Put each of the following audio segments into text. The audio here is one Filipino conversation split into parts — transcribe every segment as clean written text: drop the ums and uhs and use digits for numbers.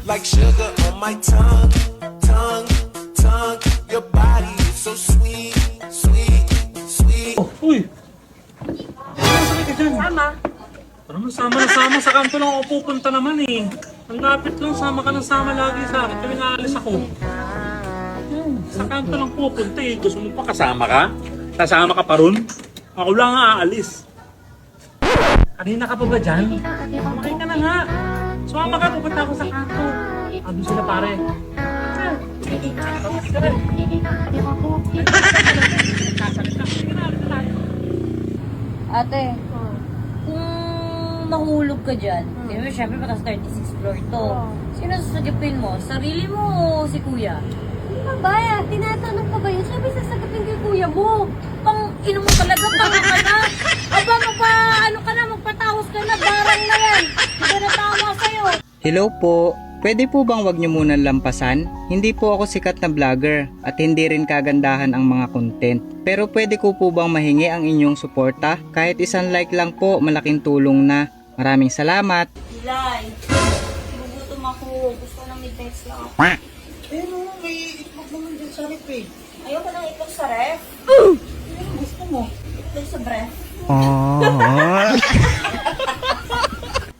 like sugar on my tongue, tongue, tongue. Your body is so sweet, sweet, sweet. Uy! Nasaan ka dyan? Sama. Parang sama na sama sa kanto lang ako pupunta naman eh. Ang lapit lang, sama ka ng sama lagi sa akin. Kaya naalis ako. Sa kanto lang pupunta eh. Gusto mo pa kasama ka? Kasama ka pa ron? Ako lang aalis. Kanina ka pa ba dyan? Sumakay ka na nga. Sumama ka, pupunta ako sa kanto. Ano sila pare? Tapos ka rin. Ate, kung mahulog ka dyan, di ba syempre patas 36th floor to. Sino sasagipin mo? Sarili mo o si kuya? Babaya, tinatanong ka ba yun? Sabi sasagapin kay kuya mo. Pang ino mo talaga, tanga ka na. Aba, ano ka na, magpatawos ka na, barang na yan. Hindi na tama sa'yo. Hello po, pwede po bang wag niyo munang lampasan? Hindi po ako sikat na vlogger at hindi rin kagandahan ang mga content. Pero pwede ko po bang mahingi ang inyong suporta? Kahit isang like lang po, malaking tulong na. Maraming salamat. Ilay, gugutom ako. Gusto nang may text lang ako. Pero may itlog naman dyan sa rep eh. Ayoko nang itlog sa ref. Ano gusto mo? Itlog sa breath.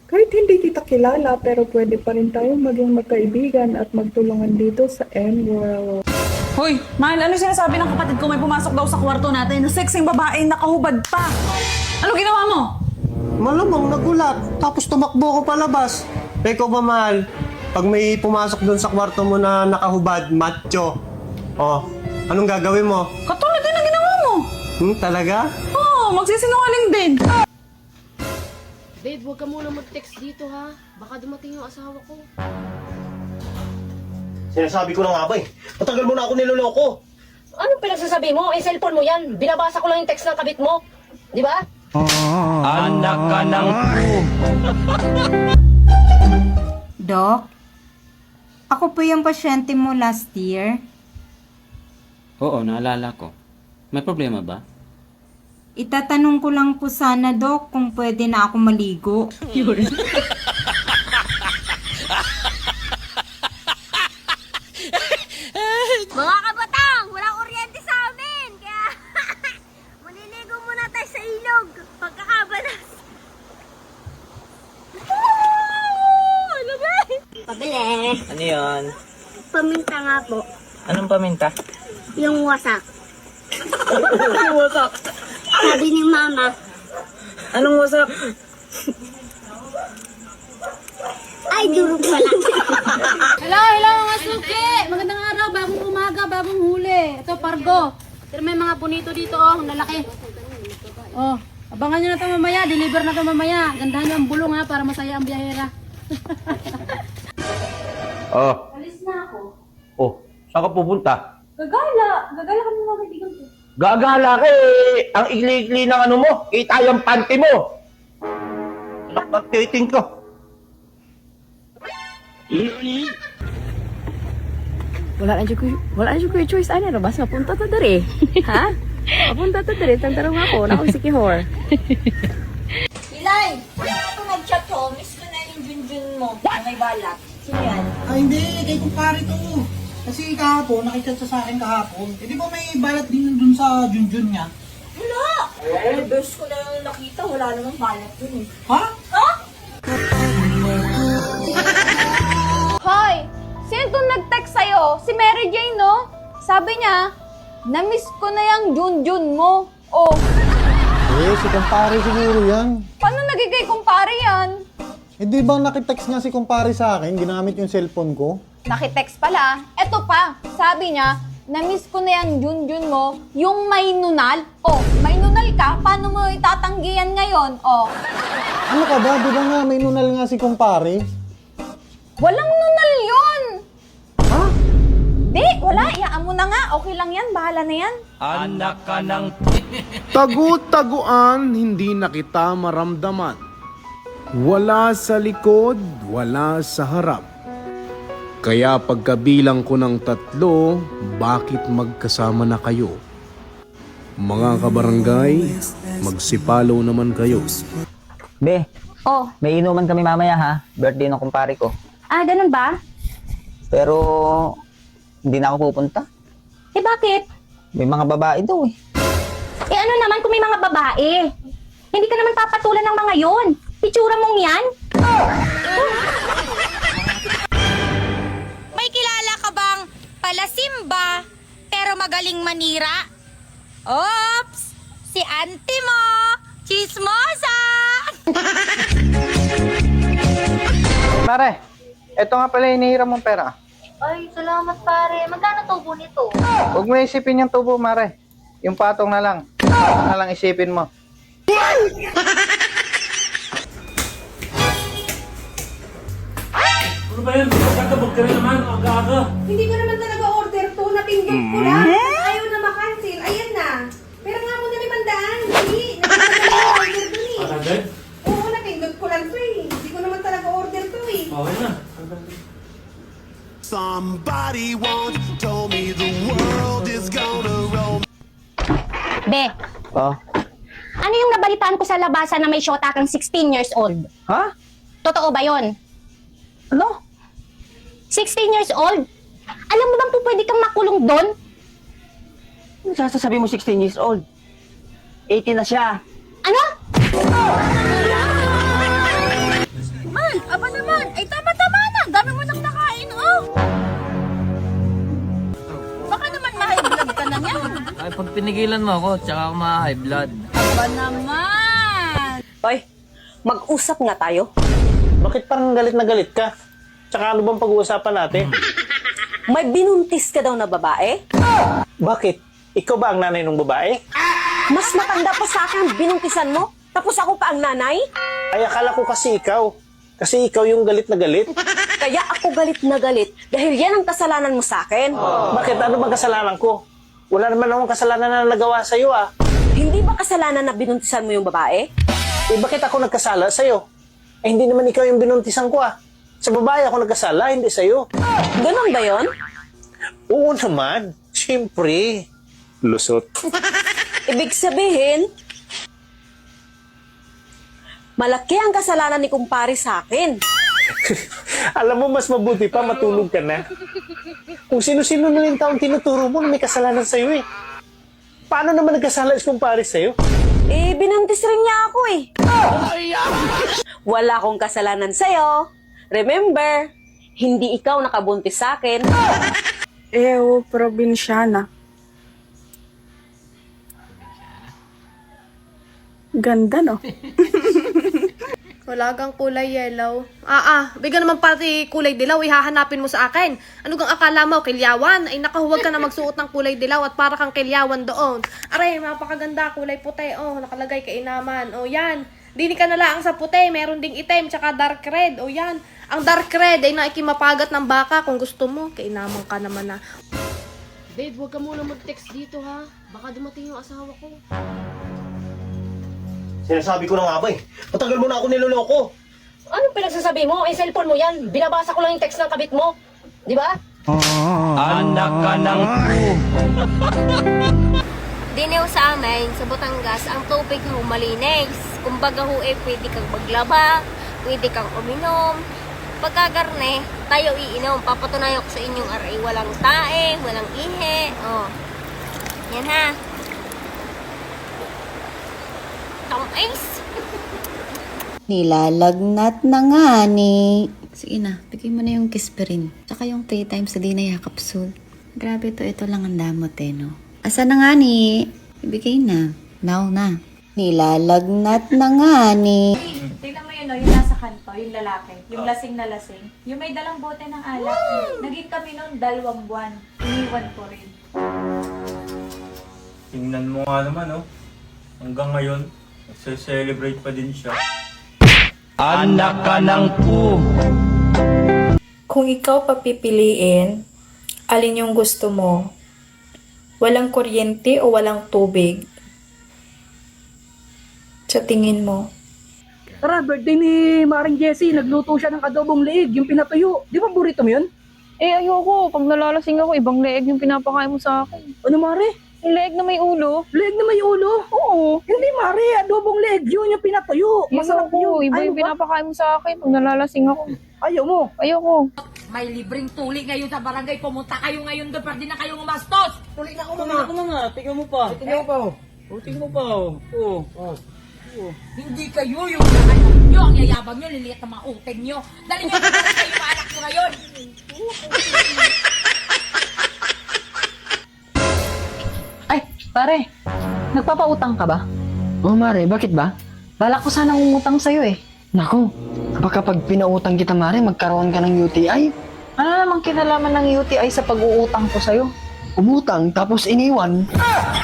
Kahit hindi kita kilala, pero pwede pa rin tayong maging magkaibigan at magtulungan dito sa M-World. Hoy, mahal, ano sinasabi ng kapatid ko may pumasok daw sa kwarto natin na sexing babae nakahubad pa? Ano ginawa mo? Malamang nagulat. Tapos tumakbo ko palabas. Ikaw ba, mahal? Pag may pumasok doon sa kwarto mo na nakahubad, macho. Oh, anong gagawin mo? Katulad din ang ginawa mo. Talaga? Oo, magsisinungaling din. Babe, huwag ka muna mag-text dito ha. Baka dumating yung asawa ko. Sinasabi ko na nga ba eh. Matagal mo na ako niloloko. Anong pinagsasabi mo? Eh, cellphone mo yan. Binabasa ko lang yung text ng kabit mo. Di ba? Anak ka ng Doc, ako po yung pasyente mo last year. Oo, naalala ko. May problema ba? Itatanong ko lang po sana, Doc, kung pwede na ako maligo. Mga kabatang, walang kuryente sa amin. Kaya, maliligo muna tayo sa ilog. Pagkakabalas. Ano ba? Pabili. Ano yun? Paminta nga po. Anong paminta? Yung wasak. Sabi ni mama. Anong wasak? Ay, durog pala. Hello mga suki! Magandang araw, bagong umaga, bagong huli. Ito, Pargo. Pero may mga bonito dito, oh, ang lalaki. Oh, abangan nyo na ito mamaya, deliver na ito mamaya. Gandahan nyo ang bulong ha, para masaya ang biyahera. Oh. Alis na ako. Oh, saan ka pupunta? Gagala kami mga kaibigan ko. Gagala ka eh. Ang ikli-ikli ng ano mo. Kita yung panty mo. Anak ng titing ko. Wala na dyan ko yung choice. Ano, bas mapunta ta dari. Ha? Mapunta ta dari. Tantarong ako. Nakong si Kihor. Ilay, ito nag-chat ko. Miss ko na yung junjun mo. Na may balat. Sino yan? Ay, hindi. Kay kumpare to. Kasi kahapon, nakichat sa akin kahapon. Eh, di ba may balat din dun sa junjun niya? Wala! Eh, best ko na yung nakita. Wala namang balat dun eh. Ha? Ha? Hoy! Sino itong nag-text sa'yo? Si Mary Jane, no? Sabi niya, na-miss ko na yung junjun mo. Oh, Eh, si kumpare siguro yan. paano nagigay kumpare yan? Eh, di ba nakitext nga si kumpare sa akin, ginamit yung cellphone ko? Nakitext pala. Eto pa, sabi niya, na-miss ko na yung junjun mo, yung may nunal. Oh, may nunal ka? Paano mo itatanggi yan ngayon? Oh, Ano ka ba? Di ba nga may nunal nga si kumpare? walang nunal yun! Ha? Di, wala. Iyaan mo na nga. Okay lang yan. Bahala na yan. anak ka ng Tagu-taguan, hindi na kita maramdaman. Wala sa likod, wala sa harap. Kaya pagkabilang ko ng 3, bakit magkasama na kayo? Mga kabarangay, magsipalo naman kayo. Be, Oh, may inuman kami mamaya ha. Birthday ng kumpare ko. ganun ba? Pero hindi na ako pupunta. Eh bakit? May mga babae daw eh. Eh ano naman kung may mga babae? Hindi ka naman papatulan ng mga yon. Itsura mong yan. May kilala ka bang palasimba pero magaling manira? Oops! Si auntie mo! Chismosa! Mare, eto nga pala hinihiram mong pera. Ay, salamat pare. Magkano tubo nito? Huwag mo isipin yung tubo, Mare. Yung patong na lang. Patong na lang isipin mo. Ano ba yan? Magkakabog ka rin naman, aga-aga. Hindi ko naman talaga order to. Napindot ko lang. Ayaw na makancel. Ayan na. Pero nga mo na 500. Hindi. Napindot order to eh. Patagad? Oo, napindot ko lang to eh. Hindi ko naman talaga order to eh. Okay na. Somebody once told me the world is gonna roll. Be, Oh. ano yung nabalitaan ko sa labasan na may syota kang 16 years old? Ha? Totoo ba yon? Ano? 16 years old? Alam mo bang po pwede kang makulong doon? Ano sasasabi mo 16 years old? 18 na siya. Ano? Man, aba naman. Ay, tama-tama na. Dami mo nang nakain, oh. Baka naman ma-high blood ka na niyan. Ay, pag pinigilan mo ako, tsaka ako ma-high blood. Aba naman. Hoy, mag-usap nga tayo. Bakit parang galit na galit ka? Tsaka ano bang pag-uusapan natin? May binuntis ka daw na babae? Bakit? Ikaw ba ang nanay ng babae? Mas matanda pa sa akin ang binuntisan mo? Tapos ako pa ang nanay? Ay, akala ko kasi ikaw. Kasi ikaw yung galit na galit. Kaya ako galit na galit dahil yan ang kasalanan mo sa akin. Bakit? Ano bang kasalanan ko? Wala naman akong kasalanan na nagawa sa'yo ah. Hindi ba kasalanan na binuntisan mo yung babae? Eh, bakit ako nagkasala sa'yo? Eh, hindi naman ikaw yung binuntisan ko ah. Sa babae ako nagkasala, hindi sa'yo. Ganon ba yon? Oo naman. Siyempre. Lusot. Ibig sabihin, malaki ang kasalanan ni kumpare sa akin. Alam mo, mas mabuti pa matulog ka na. Kung sino-sino na yung taong tinuturo mo na may kasalanan sa'yo eh. Paano naman nagkasala si kumpare sa'yo? Eh, binuntis rin niya ako eh. Wala akong kasalanan sa'yo. Remember, hindi ikaw nakabuntis sa akin. Probinsyana. Ganda, no? Wala kang kulay yellow. Bigyan naman pati kulay dilaw, ihahanapin mo sa akin. Ano kang akala mo, kilyawan? Ay naku, huwag ka na magsuot ng kulay dilaw at para kang kilyawan doon. Aray, mapakaganda, kulay puti. Oh, nakalagay kainaman. Oh, yan. Dini ka na lang sa puti, meron ding itim, tsaka dark red. Oh, yan. Ang dark red ay naikimapagat ng baka kung gusto mo. Kainaman ka naman na. Babe, huwag ka muna mag-text dito ha. Baka dumating yung asawa ko. Sinasabi ko na nga ba eh. Matagal mo na ako niloloko. Anong pinagsasabi mo? Eh, cellphone mo yan. Binabasa ko lang yung text ng kabit mo. Di ba? Anak ka ng Diniw sa amin, sa Batangas, ang tubig ho malinis. Kumbaga ho pwede kang maglaba, pwede kang uminom. Pagkagarne, tayo iinom. Papatunayan ko sa inyong aray, walang tae, walang ihe. Oh. Yan ha. Tong ice. Nilalagnat na nga ni. Sige na, bigay mo na yung Kisperin. Tsaka yung 3 times a day na capsule. Grabe to, ito lang ang damot eh, no? Asa na nga ni? Ibigay na. Now na. Nilalagnat na nga ni. Tingnan mo yun, no? Yung nasa kanto, yung lalaki. Yung lasing na lasing. Yung may dalang bote ng alak. Naging kami noon 2 buwan. Iniwan ko rin. Tingnan mo nga naman, oh. Hanggang ngayon, nagse-celebrate pa din siya. Anak ka ng po! Kung ikaw papipiliin, alin yung gusto mo? Walang kuryente o walang tubig? Sa tingin mo? Tara, birthday ni Maring Jessie. Nagluto siya ng adobong leeg, yung pinatuyo. Di ba burrito mo yun? Eh, ayoko. Pag nalalasing ako, ibang leeg yung pinapakain mo sa akin. Ano, Mare? Yung leeg na may ulo. Leeg na may ulo? Oo. Hindi, Mare. Adobong leeg. Yun yung pinatuyo. Masarap yun. Iba Ano yung ba? pinapakain mo sa akin pag nalalasing ako. Ayaw mo. Ayoko. May libreng tuli ngayon sa barangay. Pumunta kayo ngayon doon para di na kayo umastos. Tuli na ako mga. Tingnan mo pa. Tingnan mo pa. Tingnan mo pa. Hindi kayo yung anak nyo. Ang yayabang nyo, liliit na mga uteng nyo. Dali nyo kayo yung anak nyo ngayon. Ay, pare, nagpapautang ka ba? Oo, Mare, bakit ba? Balak ko sanang umutang sa'yo eh. Naku, baka pag pinautang kita, Mare, magkaroon ka ng UTI. Ano namang kinalaman ng UTI sa pag-uutang ko sa'yo? Umutang, tapos iniwan.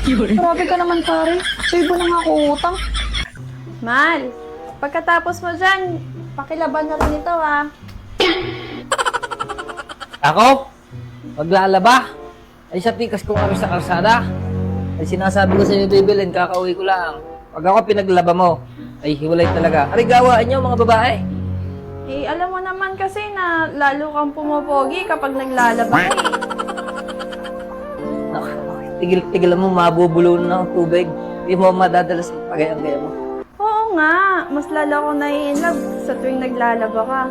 Grabe ka naman, pare. Sa'yo ba na nga ako utang? Mal, pagkatapos mo dyan, pakilaban na rin ito ah. Ako? Maglalaba? Ay sa tikas kong kami sa kalsada. Ay sinasabi ko sa inyo, Bibelin, kakauwi ko lang. Pag ako pinaglaba mo, ay hiwalay talaga. Aray gawaan nyo mga babae. Eh, alam mo naman kasi na lalo kang pumopogi kapag naglalaba ka eh. Tigil mo, mabubulo na ng tubig. Hindi mo madadala sa pagayang-gaya mo. Oo nga, mas lalo ko nai-inlove sa tuwing naglalaba ka.